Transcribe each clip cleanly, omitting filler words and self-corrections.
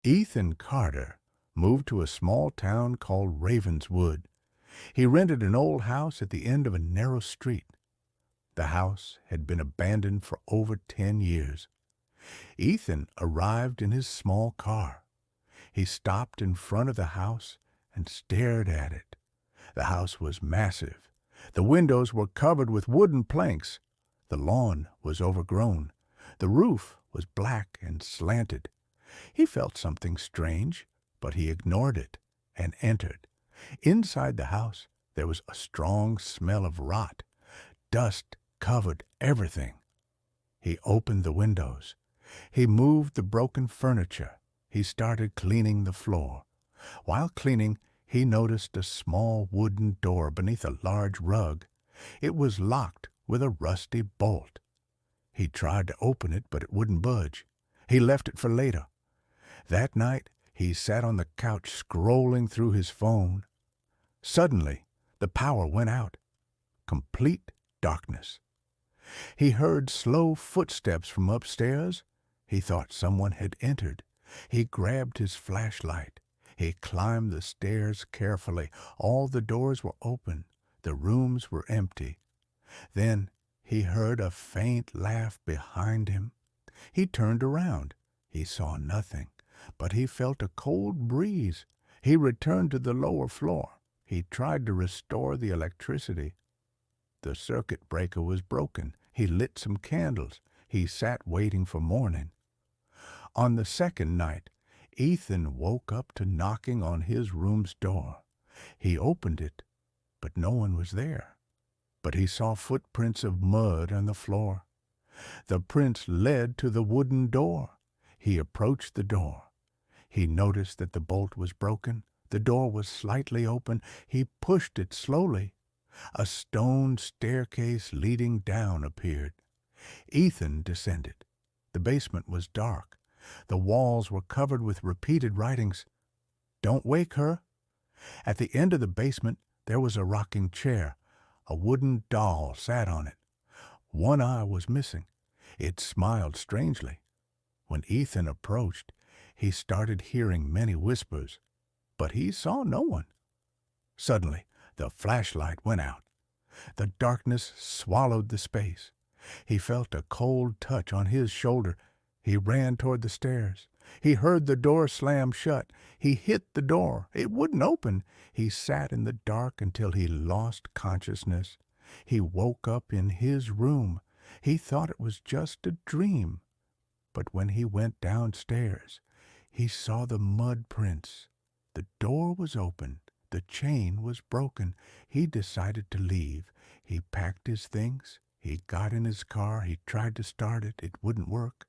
Ethan Carter moved to a small town called Ravenswood. He rented an old house at the end of a narrow street. The house had been abandoned for over 10 years. Ethan arrived in his small car. He stopped in front of the house and stared at it. The house was massive. The windows were covered with wooden planks. The lawn was overgrown. The roof was black and slanted. He felt something strange, but he ignored it and entered. Inside the house, there was a strong smell of rot. Dust covered everything. He opened the windows. He moved the broken furniture. He started cleaning the floor. While cleaning, he noticed a small wooden door beneath a large rug. It was locked with a rusty bolt. He tried to open it, but it wouldn't budge. He left it for later. That night, he sat on the couch scrolling through his phone. Suddenly, the power went out. Complete darkness. He heard slow footsteps from upstairs. He thought someone had entered. He grabbed his flashlight. He climbed the stairs carefully. All the doors were open. The rooms were empty. Then he heard a faint laugh behind him. He turned around. He saw nothing, but he felt a cold breeze. He returned to the lower floor. He tried to restore the electricity. The circuit breaker was broken. He lit some candles. He sat waiting for morning. On the second night, Ethan woke up to knocking on his room's door. He opened it, but no one was there. But he saw footprints of mud on the floor. The prints led to the wooden door. He approached the door. He noticed that the bolt was broken. The door was slightly open. He pushed it slowly. A stone staircase leading down appeared. Ethan descended. The basement was dark. The walls were covered with repeated writings. "Don't wake her." At the end of the basement, there was a rocking chair. A wooden doll sat on it. One eye was missing. It smiled strangely. When Ethan approached, he started hearing many whispers, but he saw no one. Suddenly, the flashlight went out. The darkness swallowed the space. He felt a cold touch on his shoulder. He ran toward the stairs. He heard the door slam shut. He hit the door. It wouldn't open. He sat in the dark until he lost consciousness. He woke up in his room. He thought it was just a dream. But when he went downstairs, he saw the mud prints. The door was open. The chain was broken. He decided to leave. He packed his things. He got in his car. He tried to start it. It wouldn't work.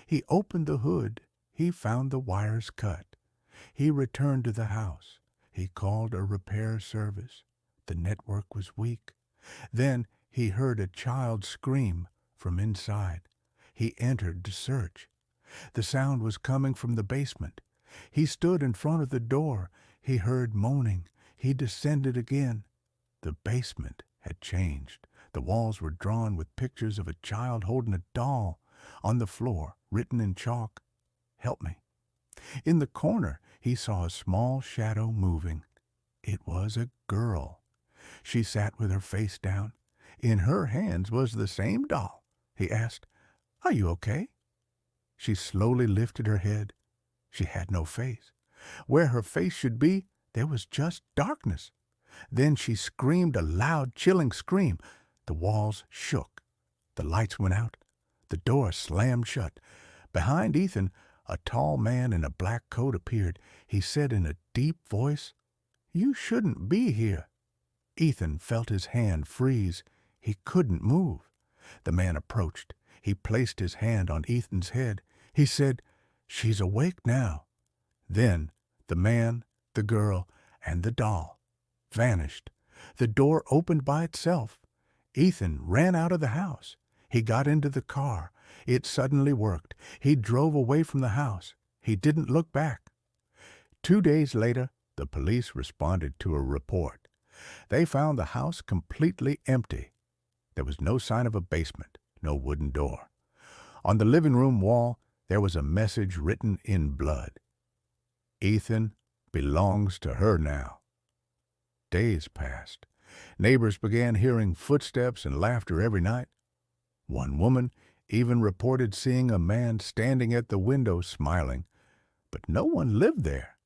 He opened the hood. He found the wires cut. He returned to the house. He called a repair service. The network was weak. Then he heard a child scream from inside. He entered to search. The sound was coming from the basement. He stood in front of the door. He heard moaning. He descended again. The basement had changed. The walls were drawn with pictures of a child holding a doll. On the floor, written in chalk, "Help me." In the corner, he saw a small shadow moving. It was a girl. She sat with her face down. In her hands was the same doll. He asked, "Are you okay?" She slowly lifted her head. She had no face. Where her face should be, there was just darkness. Then she screamed a loud, chilling scream. The walls shook. The lights went out. The door slammed shut. Behind Ethan, a tall man in a black coat appeared. He said in a deep voice, "You shouldn't be here." Ethan felt his hand freeze. He couldn't move. The man approached. He placed his hand on Ethan's head. He said, "She's awake now." Then the man, the girl, and the doll vanished. The door opened by itself. Ethan ran out of the house. He got into the car. It suddenly worked. He drove away from the house. He didn't look back. 2 days later, the police responded to a report. They found the house completely empty. There was no sign of a basement, no wooden door. On the living room wall, there was a message written in blood. Ethan belongs to her now. Days passed. Neighbors began hearing footsteps and laughter every night. One woman even reported seeing a man standing at the window smiling, but no one lived there.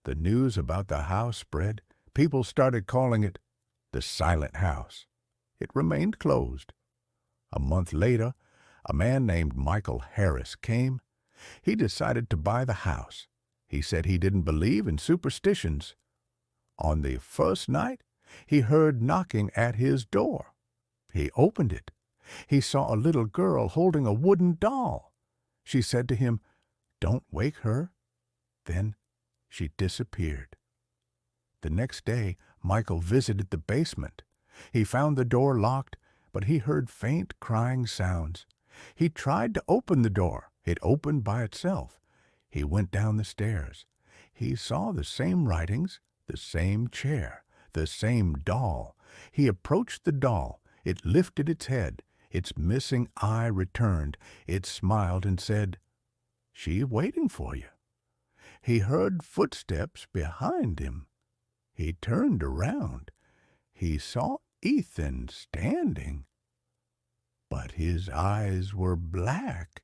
The news about the house spread. People started calling it the Silent House. It remained closed. A month later, a man named Michael Harris came. He decided to buy the house. He said he didn't believe in superstitions. On the first night, he heard knocking at his door. He opened it. He saw a little girl holding a wooden doll. She said to him, "Don't wake her." Then she disappeared. The next day, Michael visited the basement. He found the door locked, but he heard faint crying sounds. He tried to open the door. It opened by itself. He went down the stairs. He saw the same writings, the same chair, the same doll. He approached the doll. It lifted its head. Its missing eye returned. It smiled and said, "She's waiting for you." He heard footsteps behind him. He turned around. He saw Ethan standing, but his eyes were black.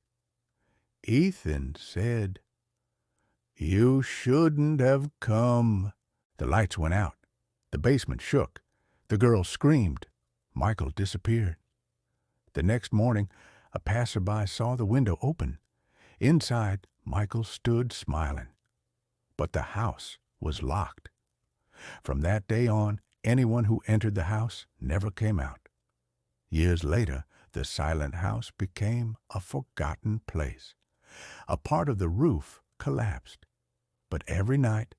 Ethan said, "You shouldn't have come." The lights went out. The basement shook. The girl screamed. Michael disappeared. The next morning, a passerby saw the window open. Inside, Michael stood smiling. But the house was locked. From that day on, anyone who entered the house never came out. Years later, the Silent House became a forgotten place. A part of the roof collapsed. But every night,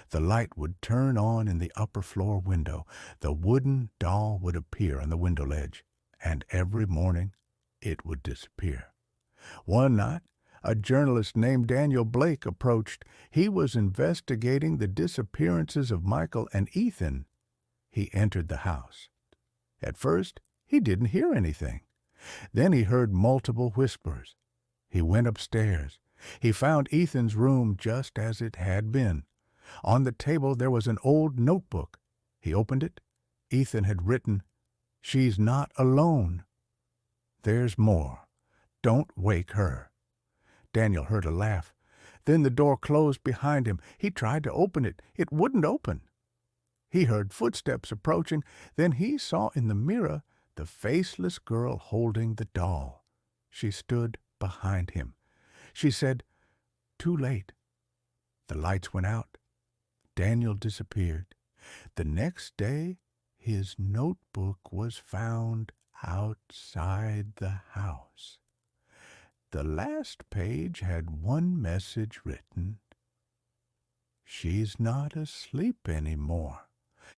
the light would turn on in the upper floor window. The wooden doll would appear on the window ledge, and every morning it would disappear. One night, a journalist named Daniel Blake approached. He was investigating the disappearances of Michael and Ethan. He entered the house. At first, he didn't hear anything. Then he heard multiple whispers. He went upstairs. He found Ethan's room just as it had been. On the table there was an old notebook. He opened it. Ethan had written, "She's not alone. There's more. Don't wake her." Daniel heard a laugh. Then the door closed behind him. He tried to open it. It wouldn't open. He heard footsteps approaching. Then he saw in the mirror the faceless girl holding the doll. She stood behind him. She said, "Too late." The lights went out. Daniel disappeared. The next day, his notebook was found outside the house. The last page had one message written: "She's not asleep anymore."